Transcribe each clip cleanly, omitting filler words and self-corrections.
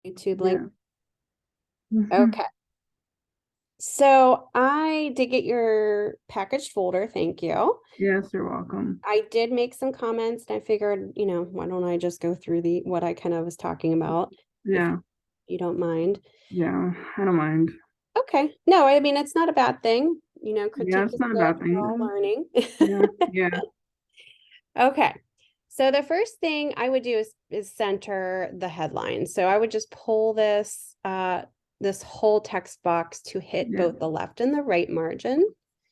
YouTube link. Yeah. Okay. So I did get your packaged folder. Thank you. Yes, you're welcome. I did make some comments and I figured, why don't I just go through what I kind of was talking about, if Yeah. you don't mind. Yeah. I don't mind. Okay. No, I mean, it's not a bad thing. Yeah, Critique it's is not a good. bad We're all thing. learning. Yeah. Yeah. Okay. So the first thing I would do is center the headline. So I would just pull this whole text box to hit Yeah. both the left and the right margin.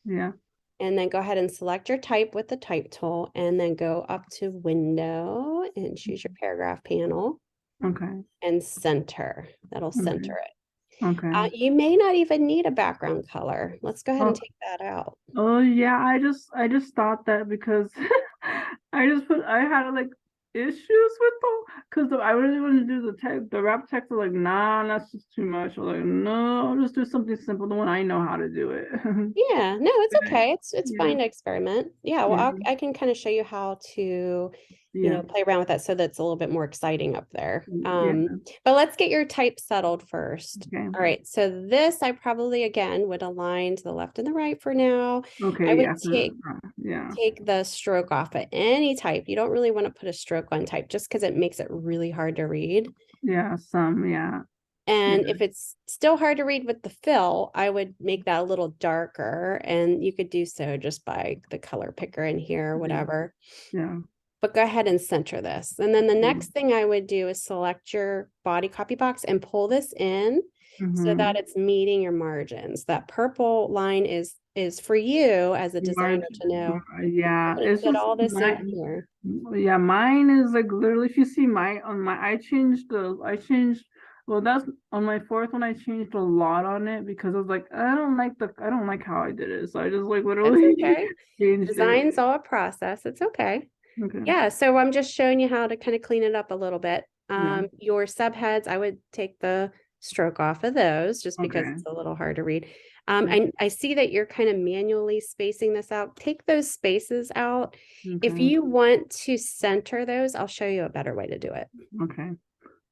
Yeah. And then go ahead and select your type with the type tool and then go up to window and choose your paragraph panel Okay. and center. That'll Okay. center it. Okay. You may not even need a background color. Let's go ahead and Oh, take that out. oh yeah. I just thought that because I had like issues with them because I really want to do the wrap text. I'm like, nah, that's just too much. I'm like, no, I'll just do something simple, the one I know how to do it. Yeah, no, it's Right. okay. It's Yeah. fine to experiment. Yeah, well, Yeah. I can kind of show you how to, Yeah. play around with that so that's a little bit more exciting up there. Yeah. But let's get your type settled first. Okay. All right, so this I probably again would align to the left and the right for now. I Okay. would Yeah. Yeah. take the stroke off at any type. You don't really want to put a stroke on type just because it makes it really hard to read. Yeah. Yeah. Yeah. And if it's still hard to read with the fill, I would make that a little darker, and you could do so just by the color picker in here or Yeah. whatever. Yeah. But go ahead and center this. And then the Yeah. next thing I would do is select your body copy box and pull this in so that Mm-hmm. it's meeting your margins. That purple line is for you as a designer to know. Yeah. I'm going to It's put just all this in mine. here. Yeah, mine is like literally. If you see I changed. Well, that's on my fourth one. I changed a lot on it because I was like, I don't like how I did it. So I just like That's literally okay. changed it. Design's all a process. It's okay. Okay. Yeah, so I'm just showing you how to kind of clean it up a little bit. Yeah. Your subheads, I would take the stroke off of those just because Okay. it's a little hard to read. Yeah. I see that you're kind of manually spacing this out. Take those spaces out. If Okay. you want to center those, I'll show you a better way to do it. Okay.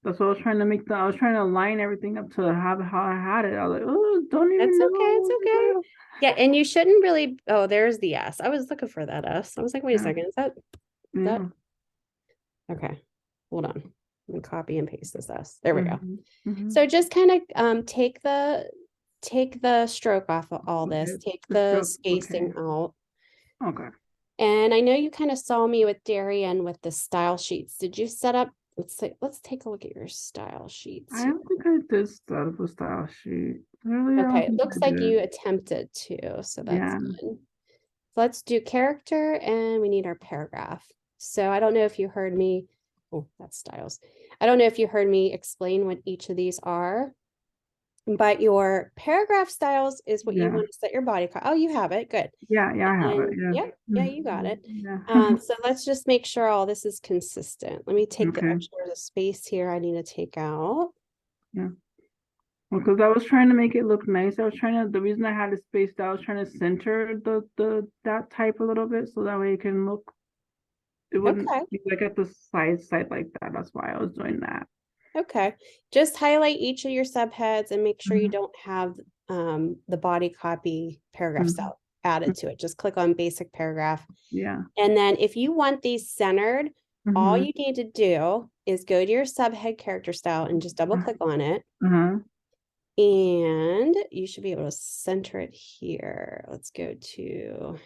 That's what I was trying to make. I was trying to line everything up to have how I had it. I was like, oh, don't That's even okay. It's okay. know. Yeah, and you shouldn't really. Oh, there's the S. I was looking for that S. I was like, wait a Yeah. second. Is that Yeah. okay? Hold on. Let me copy and paste this S. There we go. Mm-hmm. Mm-hmm. So just kind of take the stroke off of all this, Okay. take The the stroke. Okay. spacing out. Okay. And I know you kind of saw me with Darian with the style sheets. Did you set up, let's take a look at your style sheets I here. don't think I did start up a style sheet. Really, I don't Okay, it think looks I like you did. attempted to, so that's Yeah. good. Let's do character and we need our paragraph. So I don't know if you heard me. Oh, that's styles. I don't know if you heard me explain what each of these are. But your paragraph styles is what you Yeah. want to set your body. Oh, you have it. Good. Yeah. Yeah. I have it. And Yeah. yeah, you got it. Yeah. So let's just make sure all this is consistent. Let me take the Okay. extra space here I need to take out. Yeah. Well, because I was trying to make it look nice. The reason I had it spaced out, I was trying to center that type a little bit so that way it can look, it wouldn't Okay. be like at the side like that. That's why I was doing that. Okay. Just highlight each of your subheads and make sure you Mhm. don't have the body copy paragraph Mhm. style added to it. Just click on basic paragraph. Yeah. And then if you want these centered, all Mm-hmm. you need to do is go to your subhead character style and just double click on it. Uh-huh. And you should be able to center it here. Let's go to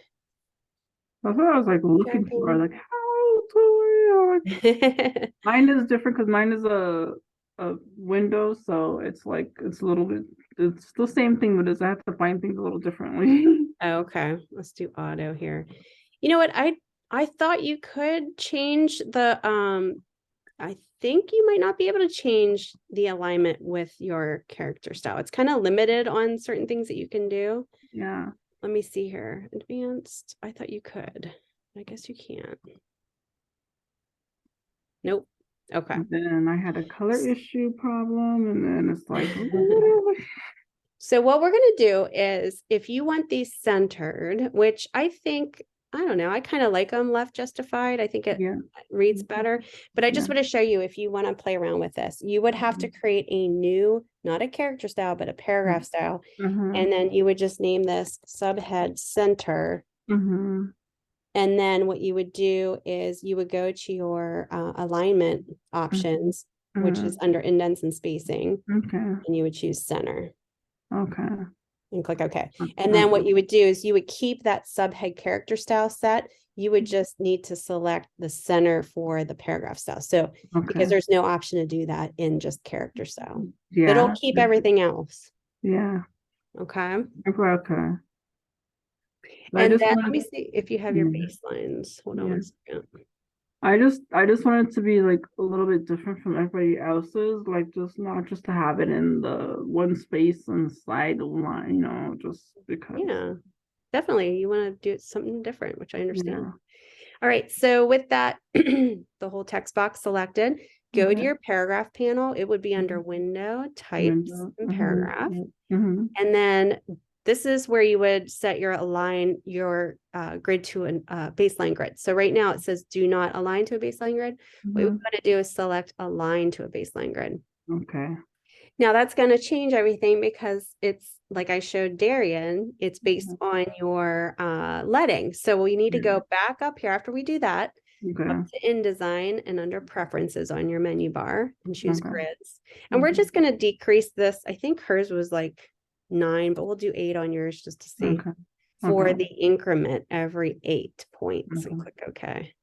That's what I was like looking for. Like, how to mine is different because mine is a window, so it's like it's a little bit. It's the same thing, but I have to find things a little differently. Okay, let's do auto here. You know what? I thought you could change the I think you might not be able to change the alignment with your character style. It's kind of limited on certain things that you can do. Yeah. Let me see here. Advanced. I thought you could. I guess you can't. Nope. Okay. And then I had a color issue problem, and then it's like, So what we're going to do is if you want these centered, which I think I don't know. I kind of like them left justified. I think it Yeah. reads better, but I just Yeah. want to show you, if you want to play around with this, you would have to create a new, not a character style, but a paragraph style. Mm-hmm. And then you would just name this subhead center. Mm-hmm. And then what you would do is you would go to your alignment options, which Mm-hmm. is under indents and spacing, Okay. and you would choose center Okay. and click OK. And Okay. then what you would do is you would keep that subhead character style set. You would just need to select the center for the paragraph style. So because Okay. there's no option to do that in just character style, but Yeah. it'll keep everything else. Yeah. Okay. Okay. I And just then let wanted, me see if you have your yeah. baselines. Hold on Yeah. one second. I just wanted to be like a little bit different from everybody else's, like just not just to have it in the one space and slide line, just because. Yeah, definitely. You want to do something different, which I understand. Yeah. All right. So with that, the whole text box selected, go to Okay. your paragraph panel. It would be under window, types, Window. and Mm-hmm. paragraph. Mm-hmm. And then this is where you would set your grid to a baseline grid. So right now it says do not align to a baseline grid. What we want to do is select align to a baseline grid. Okay. Now that's going to change everything because it's like I showed Darian, it's based on your leading. So we need to go back up here after we do that, Okay. up to InDesign and under preferences on your menu bar and choose Okay. grids. And we're just going to decrease this. I think hers was like 9, but we'll do 8 on yours just to see Okay. for Okay. the increment every 8 points and Okay. click OK.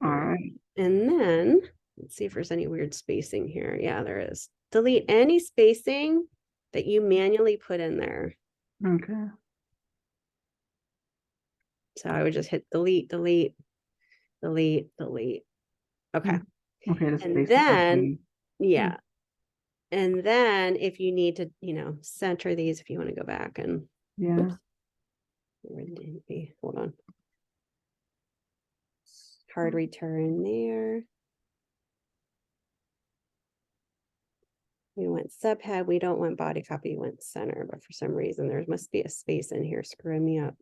All right. And then let's see if there's any weird spacing here. Yeah, there is. Delete any spacing that you manually put in there. Okay. So I would just hit delete, delete, delete, delete. Okay. Okay. The And space. then, yeah. And then if you need to, center these, if you want to go back and, Yeah. oops, where did it be? Hold on. Hard return there. We went subhead. We don't want body copy. We went center, but for some reason there must be a space in here screwing me up.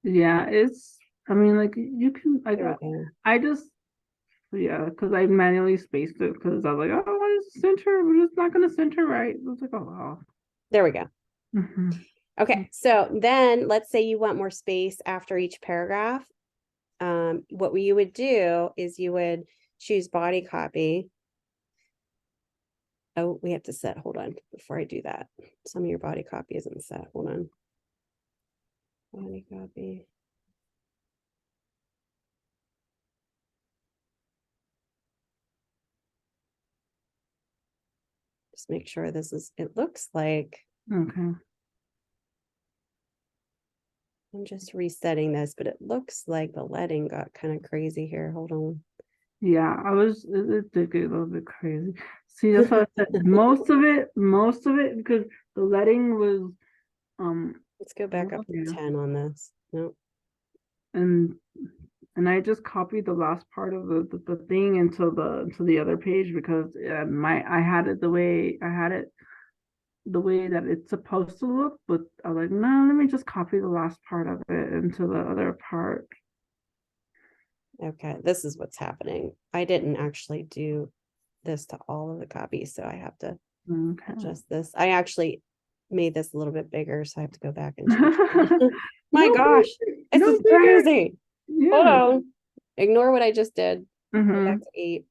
Yeah, I mean, like you can, I just, yeah, because I manually spaced it because I was like, oh, I want to center, we're just not going to center right. I was like, oh, wow. There we go. Mm-hmm. Okay, so then let's say you want more space after each paragraph. What you would do is you would choose body copy. Oh, we have to set, hold on, before I do that. Some of your body copy isn't set, hold on. Body copy. Just make sure this is, it looks like. Okay. I'm just resetting this, but it looks like the leading got kind of crazy here. Hold on. Yeah, it did get a little bit crazy. See, that's what I said. Most of it, because the leading was, let's go back up to 10 on this. Nope. And I just copied the last part of the thing into the other page because I had it the way that it's supposed to look, but I was like, no, let me just copy the last part of it into the other part. Okay, this is what's happening. I didn't actually do this to all of the copies, so I have to adjust this. I actually made this a little bit bigger, so I have to go back and change. My gosh, this is crazy. Yeah. Hold on. Ignore what I just did. Go back to 8.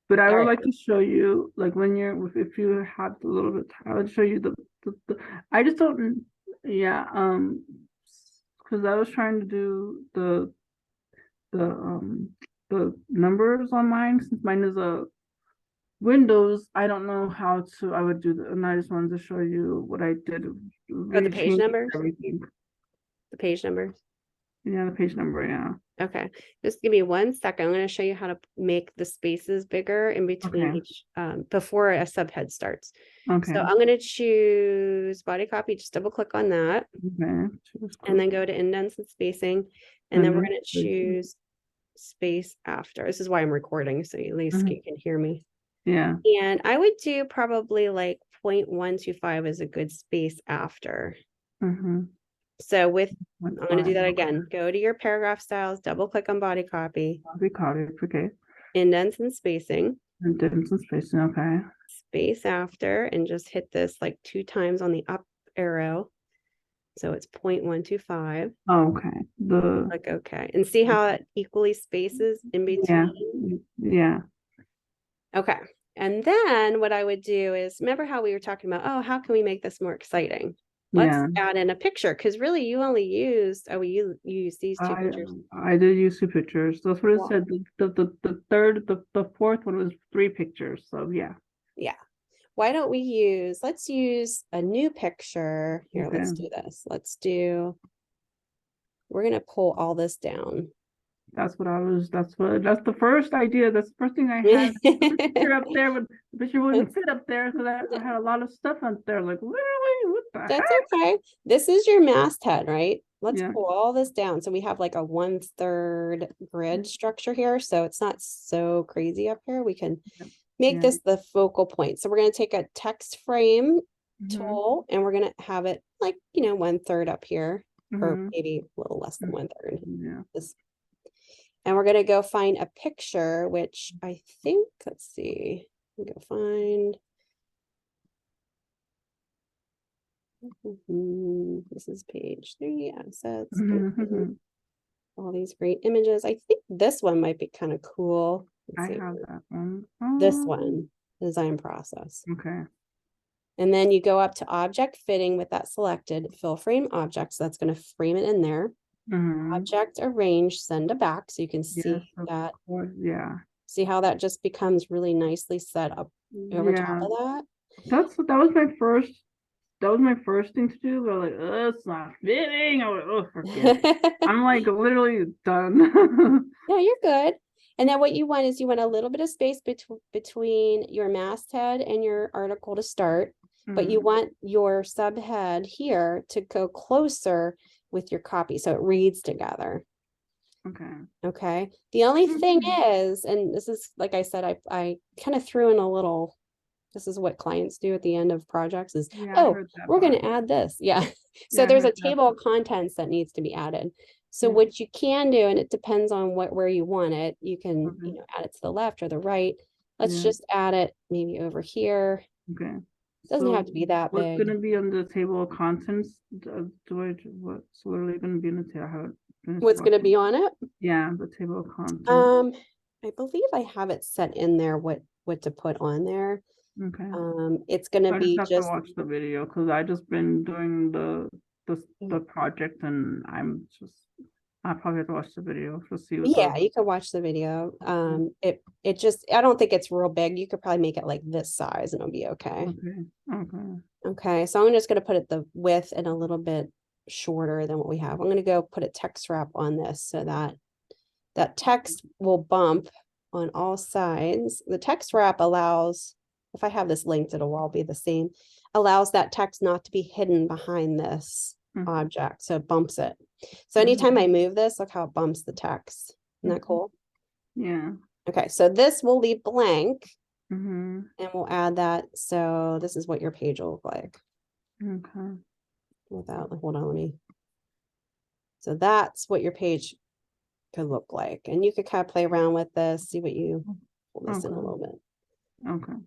But I would like to show you, like when if you have a little bit, I would show you the I just don't, yeah, because I was trying to do the numbers on mine since mine is a Windows. I don't know how I would do that, and I just wanted to show you what I did. The page numbers. Everything. The page numbers. Yeah, the page number. Yeah. Okay, just give me 1 second. I'm going to show you how to make the spaces bigger in between each before a subhead starts. Okay. So I'm going to choose body copy. Just double click on that. Okay. And then go to indents and spacing. And then we're going to choose space after. This is why I'm recording, so at least you can hear me. Yeah. And I would do probably like 0.125 is a good space after. So I'm going to do that again. Go to your paragraph styles, double click on body copy. Body copy, okay. Indents and spacing. Indents and spacing, okay. Space after, and just hit this like 2 times on the up arrow. So it's 0.125. Oh, okay. Click OK. And see how it equally spaces in between? Yeah. Okay. And then what I would do is, remember how we were talking about, oh, how can we make this more exciting? Let's add in a picture, because really you only used, you used these 2 pictures. I did use 2 pictures. That's what it said. The third, the fourth one was 3 pictures. So yeah. Yeah. Why don't we let's use a new picture. Here, let's do this. We're going to pull all this down. That's the first idea. That's the first thing I had. The picture up there, but the picture wouldn't fit up there. So that I had a lot of stuff up there. Like, literally, what the heck? That's okay. This is your masthead, right? Let's pull all this down. So we have like a 1/3 grid structure here. So it's not so crazy up here. We can make this the focal point. So we're going to take a text frame tool, and we're going to have it like, 1/3 up here, or maybe a little less than 1/3. And we're going to go find a picture, which I think, let's see, go find. This is page 3, assets. All these great images. I think this one might be kind of cool. I have that one. This one, design process. Okay. And then you go up to object fitting with that selected, fill frame object. So that's going to frame it in there. Object arrange, send to back. So you can see that. See how that just becomes really nicely set up over top of that. That was my first thing to do, but like, it's not fitting. I was like, oh, forget it. I'm like literally done. No, you're good. And then what you want is a little bit of space between your masthead and your article to start, but you want your subhead here to go closer with your copy so it reads together. Okay. The only thing is, and this is, like I said, I kind of threw in a little, this is what clients do at the end of projects is, we're going to add this. So there's a table of contents that needs to be added. So what you can do, and it depends on where you want it, you can add it to the left or the right. Let's just add it maybe over here. Okay. It doesn't have to be that big. What's going to be on the table of contents? What's literally going to be in the table? What's going to be on it? Yeah, the table of contents. I believe I have it set in there what to put on there. Okay. It's going to be just have to watch the video, because I just been doing the project, and I probably have to watch the video to see what you can watch the video. It just, I don't think it's real big. You could probably make it like this size and it'll be okay. Okay, so I'm just going to put it the width and a little bit shorter than what we have. I'm going to go put a text wrap on this so that text will bump on all sides. The text wrap allows, if I have this linked, it'll all be the same, allows that text not to be hidden behind this object. So it bumps it. So anytime I move this, look how it bumps the text. Isn't that cool? Yeah. Okay, so this will leave blank, and we'll add that. So this is what your page will look like. Okay. Hold on, so that's what your page could look like. And you could kind of play around with this, see what you pull this in a little bit. Okay.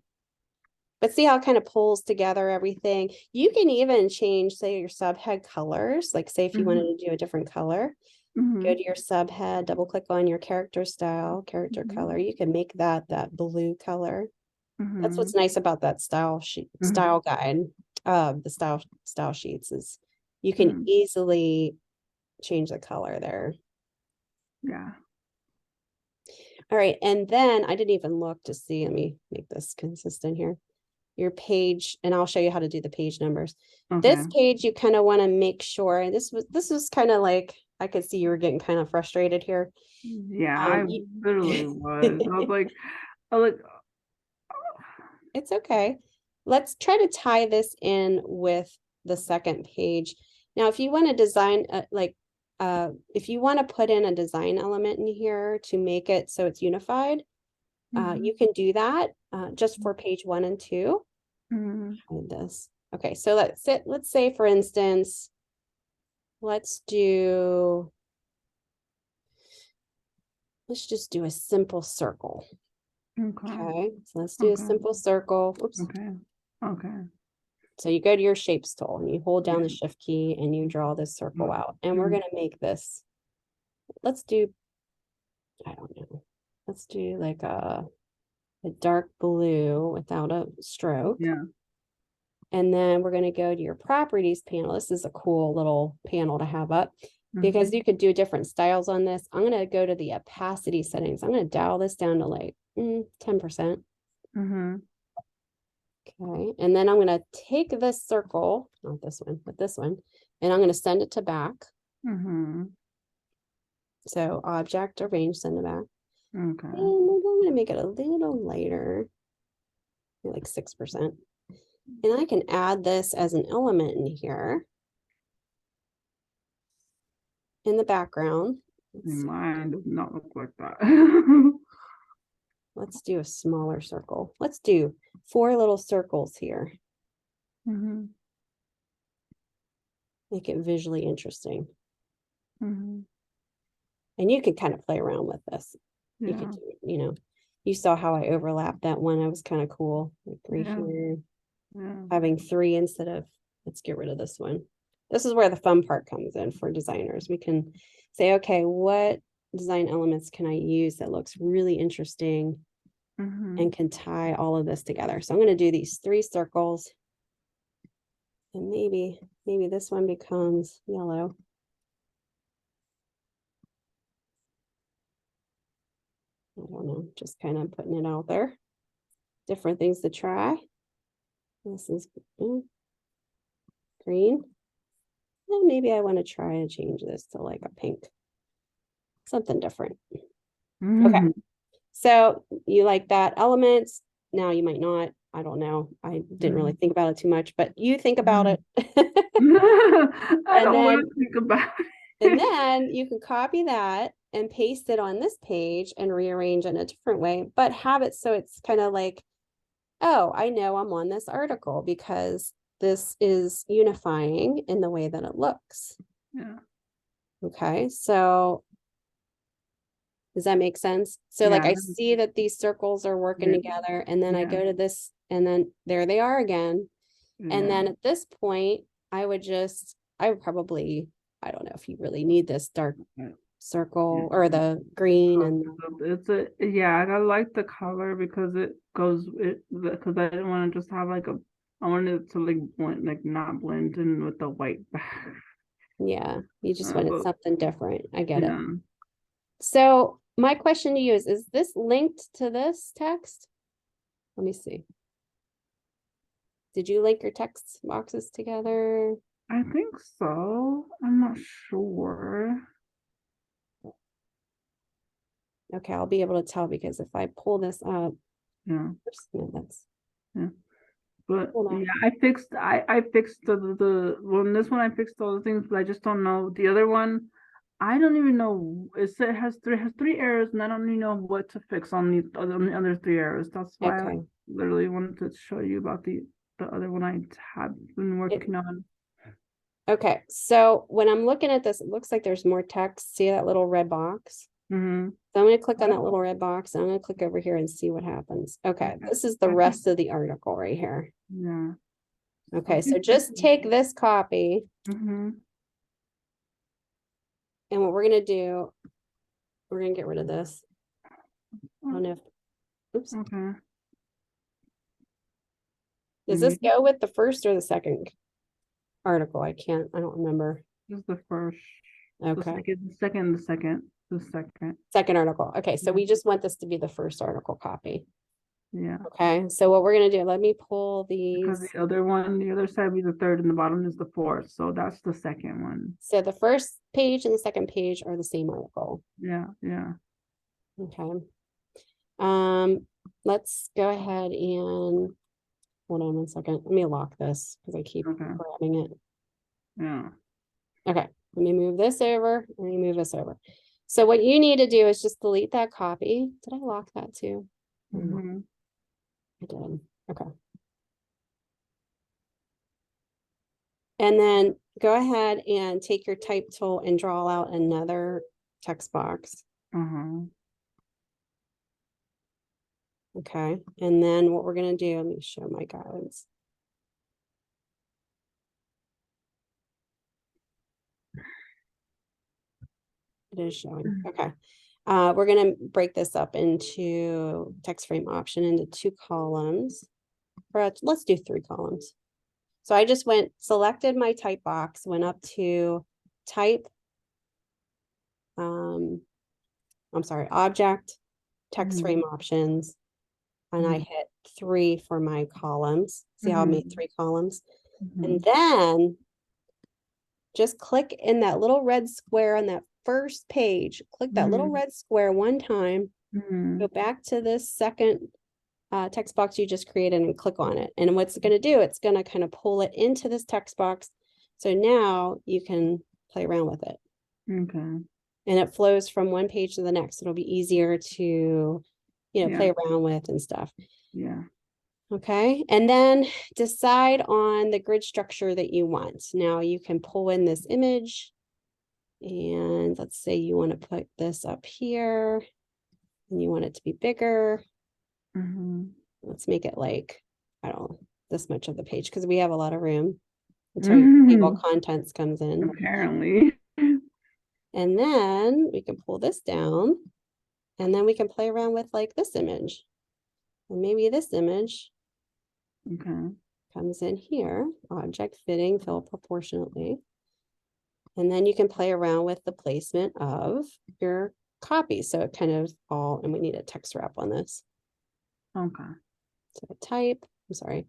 But see how it kind of pulls together everything. You can even change, say, your subhead colors. Like, say, if you wanted to do a different color, go to your subhead, double click on your character style, character color. You can make that blue color. That's what's nice about that style sheet, style guide, the style sheets, is you can easily change the color there. Yeah. All right. And then I didn't even look to see, let me make this consistent here. Your page, and I'll show you how to do the page numbers. This page, you kind of want to make sure, and this was kind of like, I could see you were getting kind of frustrated here. Yeah, I literally was. I was like, it's okay. Let's try to tie this in with the second page. Now, if you want to design, if you want to put in a design element in here to make it so it's unified, you can do that just for page 1 and 2. Hide this. Okay, so let's say, for instance, let's just do a simple circle. Okay. Okay, so let's do a simple circle. Oops. Okay. Okay. So you go to your shapes tool and you hold down the Yeah. shift key and you draw this circle out. And we're Mm. going to make this, let's do, I don't know, let's do like a dark blue without a stroke. Yeah. And then we're going to go to your properties panel. This is a cool little panel to have up because you could do different styles on this. I'm going to go to the opacity settings. I'm going to dial this down to like 10%. Okay, and then I'm going to take this circle, not this one, but this one, and I'm going to send it to back. So object, arrange, send it back. Okay. And I'm going to make it a little lighter, like 6%. And I can add this as an element in here in the background. Mine does not look like that. Let's do a smaller circle. Let's do 4 little circles here. Make it visually interesting. And you can kind of play around with this. You could do, you know, you saw how I overlapped that one. That was kind of cool. Like right here, having 3 instead of, let's get rid of this one. This is where the fun part comes in for designers. We can say, okay, what design elements can I use that looks really interesting and can tie all of this together? So I'm going to do these 3 circles. And maybe this one becomes yellow. I don't know, just kind of putting it out there. Different things to try. This is green. And maybe I want to try and change this to like a pink. Something different. Okay. So you like that elements. Now you might not. I don't know. I didn't really think about it too much, but you think about it. I don't want to think about it. And then you can copy that and paste it on this page and rearrange it in a different way, but have it so it's kind of like, oh, I know I'm on this article because this is unifying in the way that it looks. Yeah. Okay, so does that make sense? So like I see that these circles are working together, and then I go to this, and then there they are again. And then at this point, I would probably, I don't know if you really need this dark circle or the green and I like the color because because I didn't want to just have like I wanted it to like blend, like not blend in with the white. Yeah, you just wanted something different. I get it. Yeah. So my question to you is this linked to this text? Let me see. Did you link your text boxes together? I think so. I'm not sure. Okay, I'll be able to tell because if I pull this up, Yeah. that's But hold on. yeah, I fixed the one, this one I fixed all the things, but I just don't know the other one. I don't even know. It has 3 errors, and I don't even know what to fix on the other 3 errors. That's why I literally wanted to show you about the other one I have been working on. Okay, so when I'm looking at this, it looks like there's more text. See that little red box? So I'm going to click on that little red box, and I'm going to click over here and see what happens. Okay, this is the rest of the article right here. Yeah. Okay, so just take this copy. And what we're going to do, we're going to get rid of this. I don't know if, oops. Okay. Does this go with the first or the second article? I don't remember. This is the first. Okay. The second. Second article. Okay, so we just want this to be the first article copy. Yeah. Okay, so what we're going to do, let me pull these. Because the other side will be the third and the bottom is the fourth. So that's the second one. So the first page and the second page are the same article. Yeah, yeah. Okay. Let's go ahead and hold on 1 second. Let me lock this because I keep grabbing it. Yeah. Okay, let me move this over. Let me move this over. So what you need to do is just delete that copy. Did I lock that too? I did. Okay. And then go ahead and take your type tool and draw out another text box. Okay. And then what we're going to do, let me show my guides. It is showing. Okay. We're going to break this up into text frame option into 2 columns. Or let's do 3 columns. So I just selected my type box, went up to type, object, text frame options, and I hit 3 for my columns. See how I made 3 columns? And then just click in that little red square on that first page. Click that little red square one time. Go back to this second text box you just created and click on it. And what's it going to do? It's going to kind of pull it into this text box. So now you can play around with it. Okay. And it flows from one page to the next. It'll be easier to, play around with and stuff. Yeah. Okay. And then decide on the grid structure that you want. Now you can pull in this image. And let's say you want to put this up here and you want it to be bigger. Let's make it like, I don't know, this much of the page because we have a lot of room until your table contents comes in. Apparently. And then we can pull this down and then we can play around with like this image. And maybe this image comes in here, object fitting, fill proportionately. And then you can play around with the placement of your copy. So it kind of all, and we need a text wrap on this. Okay. So type, I'm sorry.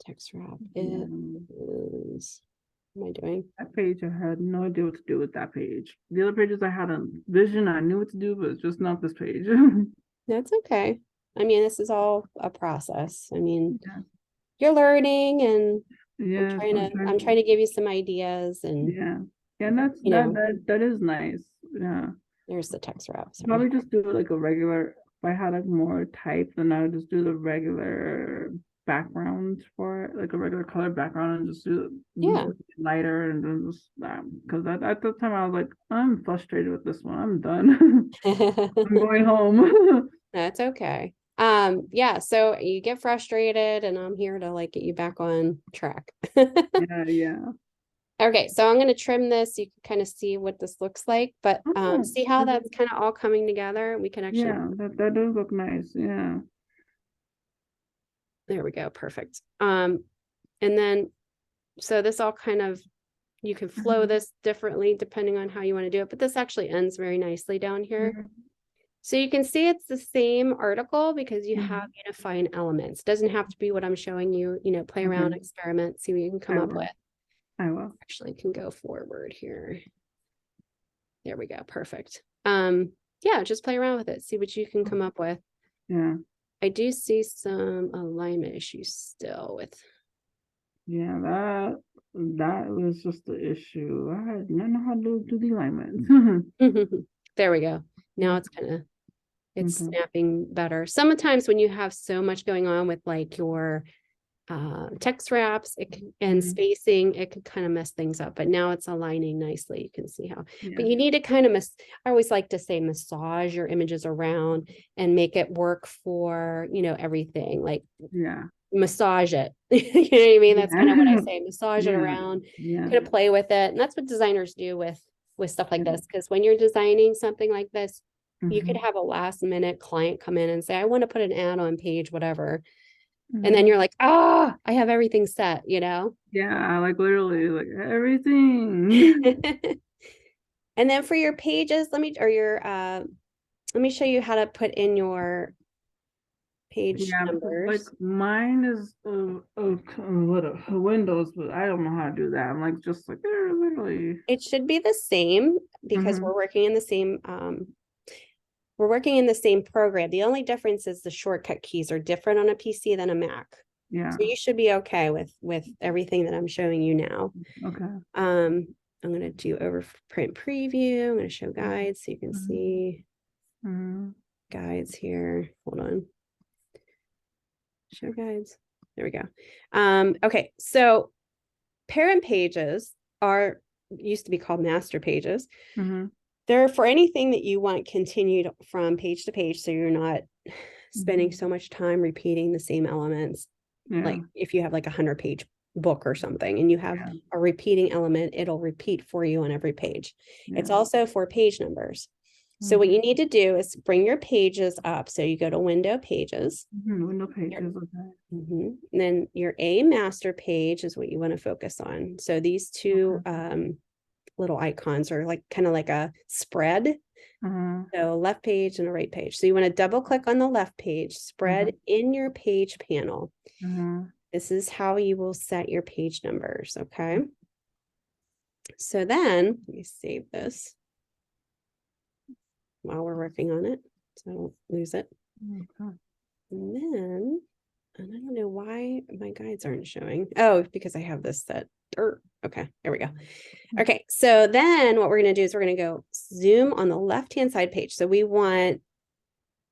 Text wrap is, what am I doing? That page, I had no idea what to do with that page. The other pages I had a vision, I knew what to do, but it's just not this page. That's okay. I mean, this is all a process. I mean, you're learning and I'm trying to give you some ideas and that is nice. Yeah. There's the text wrap. Sorry. Probably just do like a regular, if I had like more type, then I would just do the regular background for it, like a regular color background, and just do it lighter and then just because at the time I was like, I'm frustrated with this one. I'm done. I'm going home. That's okay. Yeah, so you get frustrated and I'm here to like get you back on track. Yeah. Okay, so I'm going to trim this. You can kind of see what this looks like, but see how that's kind of all coming together. We can actually, that does look nice. Yeah. There we go. Perfect. And then, so this all kind of, you can flow this differently depending on how you want to do it, but this actually ends very nicely down here. So you can see it's the same article because you have unifying elements. It doesn't have to be what I'm showing you, play around, experiment, see what you can come up with. I will. Actually can go forward here. There we go. Perfect. Yeah, just play around with it. See what you can come up with. Yeah. I do see some alignment issues still with. Yeah, that was just the issue. I didn't know how to do the alignment. There we go. Now it's kind of, it's snapping better. Sometimes when you have so much going on with like your text wraps and spacing, it could kind of mess things up, but now it's aligning nicely. You can see how, but you need to kind of I always like to say massage your images around and make it work for, everything, like massage it. You know what I mean? That's kind of what I say, massage it around, kind of play with it. And that's what designers do with stuff like this. Because when you're designing something like this, you could have a last minute client come in and say, I want to put an ad on page, whatever. And then you're like, I have everything set, Yeah, like literally like everything. And then for your pages, let me show you how to put in your page numbers. Like mine is Windows, but I don't know how to do that. I'm like, just like literally. It should be the same because we're working in the same program. The only difference is the shortcut keys are different on a PC than a Mac. Yeah. So you should be okay with everything that I'm showing you now. Okay. I'm going to do overprint preview. I'm going to show guides so you can see guides here. Hold on. Show guides. There we go. Okay, so parent pages used to be called master pages. Mm-hmm. They're for anything that you want continued from page to page, so you're not spending so much time repeating the same elements. Yeah. Like if you have like 100-page book or something and you have Yeah. a repeating element, it'll repeat for you on every page. Yeah. It's also for page numbers. So what you need to do is bring your pages up. So you go to window pages. Window pages, okay. And then your A master page is what you want to focus on. So these two little icons are like kind of like a spread. So left page and a right page. So you want to double click on the left page, spread in your page panel. This is how you will set your page numbers. Okay. So then let me save this while we're working on it, so I don't lose it. And then, and I don't know why my guides aren't showing. Oh, because I have this set. Okay, there we go. Okay, so then what we're going to do is we're going to go zoom on the left-hand side page. So we want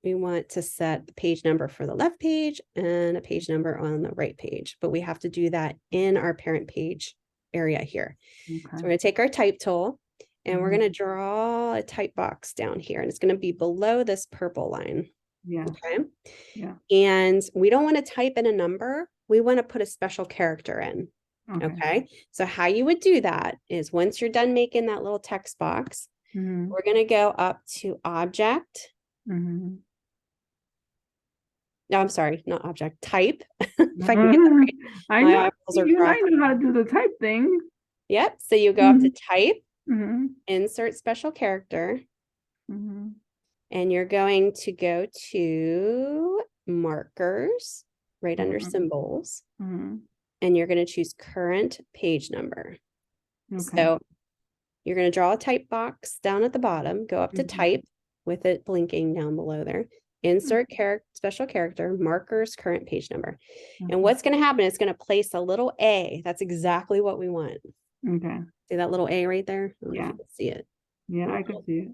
to set the page number for the left page and a page number on the right page, but we have to do that in our parent page area here. So we're going to take our type tool and we're going to draw a type box down here, and it's going to be below this purple line. Yeah. Okay. Yeah. And we don't want to type in a number. We want to put a special character in. Okay. So how you would do that is once you're done making that little text box, we're going to go up to object. No, I'm sorry, not object, type. If I can get that right. I know. I know how to do the type thing. Yep. So you go up to type, insert special character, and you're going to go to markers right under symbols, and you're going to choose current page number. So you're going to draw a type box down at the bottom, go up to type with it blinking down below there, insert special character, markers, current page number. And what's going to happen is going to place a little A. That's exactly what we want. Okay. See that little A right there? I don't know Yeah. if you can see it. Yeah, I can see it.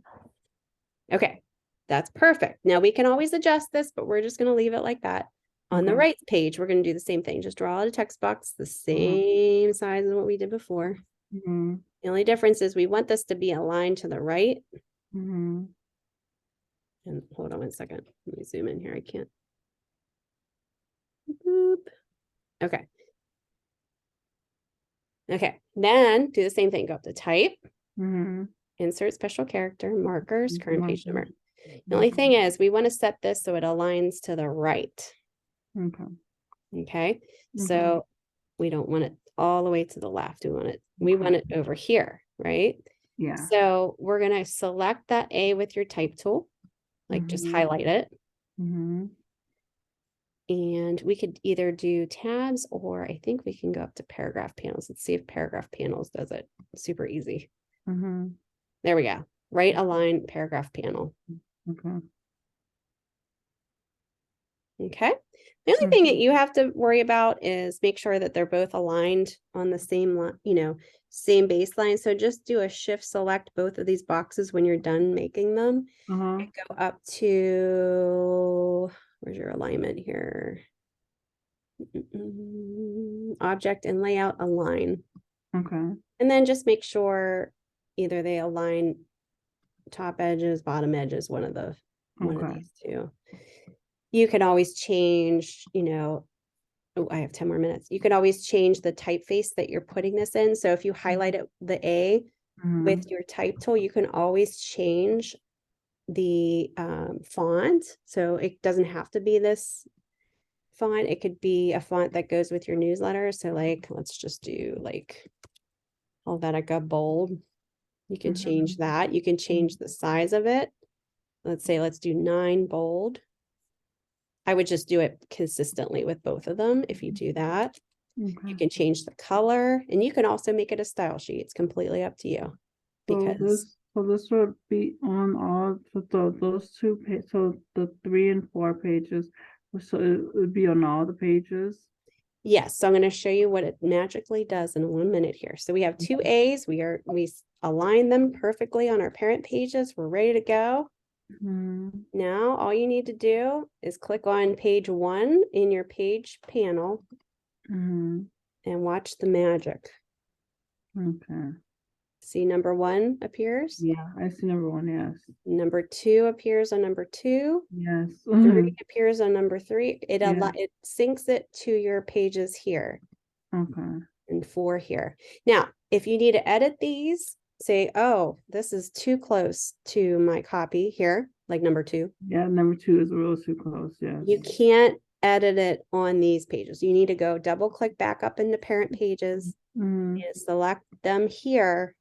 Okay, that's perfect. Now we can always adjust this, but we're just going to leave it like that. On the right page, we're going to do the same thing. Just draw a text box the same size as what we did before. The only difference is we want this to be aligned to the right. And hold on one second. Let me zoom in here. I can't. Boop. Okay. Okay. Then do the same thing. Go up to type. Insert special character, markers, current page number. The only thing is we want to set this so it aligns to the right. Okay. So we don't want it all the way to the left. We want it over here, right? Yeah. So we're going to select that A with your type tool, like just highlight it. And we could either do tabs, or I think we can go up to paragraph panels. Let's see if paragraph panels does it. Super easy. There we go. Right align paragraph panel. Okay. The only thing that you have to worry about is make sure that they're both aligned on the same line, same baseline. So just do a shift select both of these boxes when you're done making them. And go up to, where's your alignment here? Object and layout align. And then just make sure either they align top edges, bottom edges, one of these two. You can always change, oh, I have 10 more minutes. You can always change the typeface that you're putting this in. So if you highlight it, the A with your type tool, you can always change the font. So it doesn't have to be this font. It could be a font that goes with your newsletter. So like, let's just do like Helvetica bold. You can change that. You can change the size of it. Let's say, let's do 9 bold. I would just do it consistently with both of them. If you do that, you can change the color, and you can also make it a style sheet. It's completely up to you. Because so this would be on all those 2 pages. So the 3 and 4 pages. So it would be on all the pages. Yes. So I'm going to show you what it magically does in 1 minute here. So we have 2 A's. We align them perfectly on our parent pages. We're ready to go. Now all you need to do is click on page 1 in your page panel Mm-hmm. and watch the magic. Okay. See, number 1 appears. Yeah, I see number 1, yes. Number 2 appears on number 2. Yes. 3 appears on number 3. It Yeah. it syncs it to your pages here. Okay. And 4 here. Now, if you need to edit these, say, oh, this is too close to my copy here, like number 2. Yeah, number 2 is a little too close, yes. You can't edit it on these pages. You need to go double click back up into parent pages, Mm-hmm. and select them here,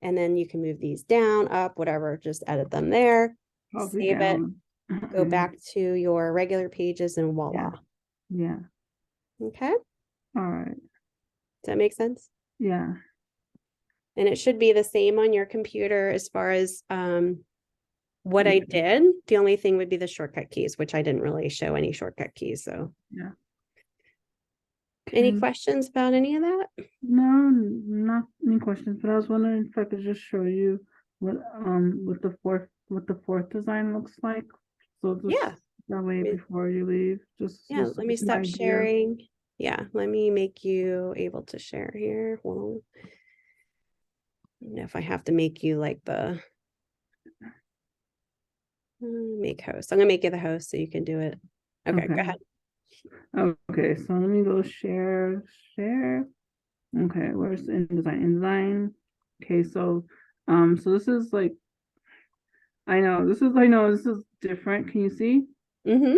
and then you can move these down, up, whatever, just edit them there, Probably save it, down. go back to your regular pages, and voila. Yeah. Okay, All right. does that make sense? Yeah. And it should be the same on your computer as far as what I Yeah. did. The only thing would be the shortcut keys, which I didn't really show any shortcut keys. So Yeah. any Okay. questions about any of that? No, not any questions, but I was wondering if I could just show you what the fourth design looks like. So just Yeah. that way before you leave, just Yeah, let me an stop idea. sharing. Yeah, let me make you able to share here. Hold on. I don't know if I have to make you like the make host. I'm gonna make you the host so you can do it. Okay, go ahead. Okay, so let me go share. Okay, where's InDesign? Okay, so this is like, I know this is different. Can you see? Mm-hmm.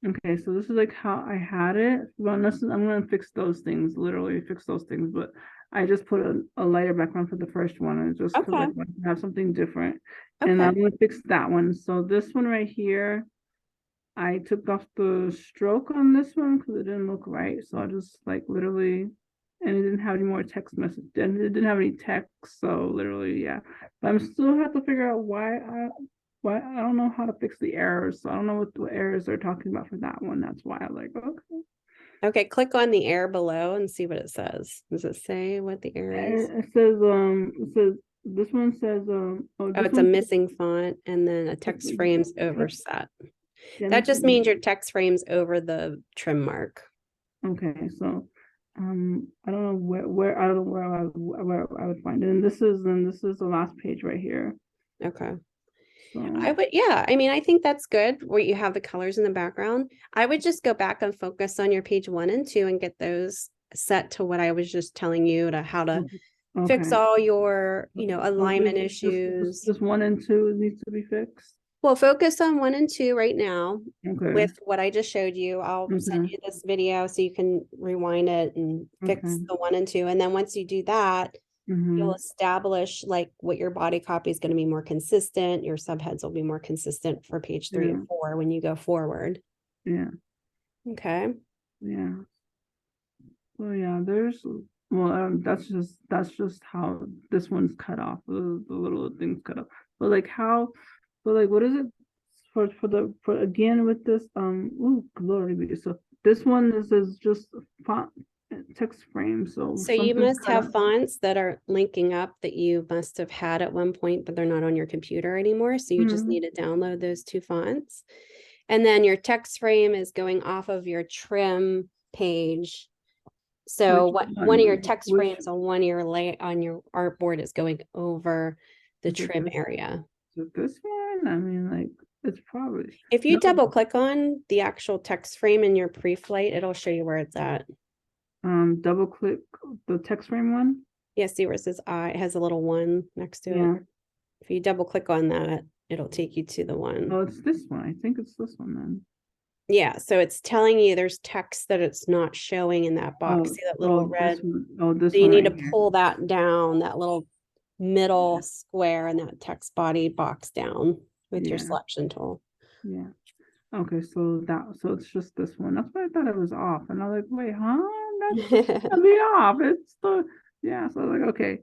Okay, so this is like how I had it. Well, I'm gonna fix those things, literally fix those things, but I just put a lighter background for the first one, and just because I Okay. want to have something different. And Okay. I'm gonna fix that one. So this one right here, I took off the stroke on this one because it didn't look right. So I just like literally, and it didn't have any more text message. And it didn't have any text. So literally, yeah. But I'm still have to figure out why I don't know how to fix the errors. So I don't know what errors they're talking about for that one. That's why I'm like, okay. Okay, click on the error below and see what it says. Does it say what the error is? It says this one says Oh, it's a missing font and then a text frame's overset. That just means your text frame's over the trim mark. Okay, so I don't know where I don't know where I would find it. And this is the last page right here. Okay. So I mean, I think that's good where you have the colors in the background. I would just go back and focus on your page 1 and 2 and get those set to what I was just telling you to how to fix all your, alignment issues. Just 1 and 2 needs to be fixed. Well, focus on 1 and 2 right now. Okay. With what I just showed you. I'll send you this video so you can rewind it and fix the 1 and 2. And then once you do that, you'll establish like what your body copy is going to be more consistent. Your subheads will be more consistent for page 3 and 4 when you go forward. Yeah. Okay. Yeah. Well, yeah, that's just how this one's cut off. The little things cut off. But what is it for again with this glory be. So this one is just font text frame. So you must have fonts that are linking up that you must have had at one point, but they're not on your computer anymore. So you just need to download those 2 fonts. And then your text frame is going off of your trim page. So one of your text frames on one of your on your artboard is going over the trim area. So this one, I mean, like, it's probably. If you double click on the actual text frame in your pre-flight, it'll show you where it's at. Double click the text frame one. Yeah, see where it says I, it has a little 1 next to it. If you double click on that, it'll take you to the one. Oh, it's this one. I think it's this one then. Yeah, so it's telling you there's text that it's not showing in that box. See that little red? This one so you need to pull that down, that little middle square and that text body box down with your selection tool. Yeah. Okay, so it's just this one. That's why I thought it was off. And I was like, wait, huh? That's gonna be off. It's so I was like, okay.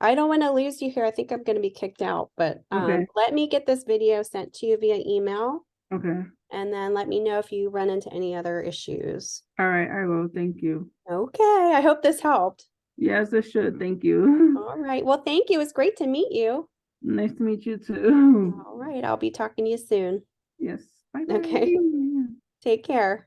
I don't want to lose you here. I think I'm going to be kicked out, but let me get this video sent to you via email. Okay. And then let me know if you run into any other issues. All right, I will. Thank you. Okay, I hope this helped. Yes, it should. Thank you. All right. Well, thank you. It was great to meet you. Nice to meet you too. All right. I'll be talking to you soon. Yes. Bye. Okay. Take care.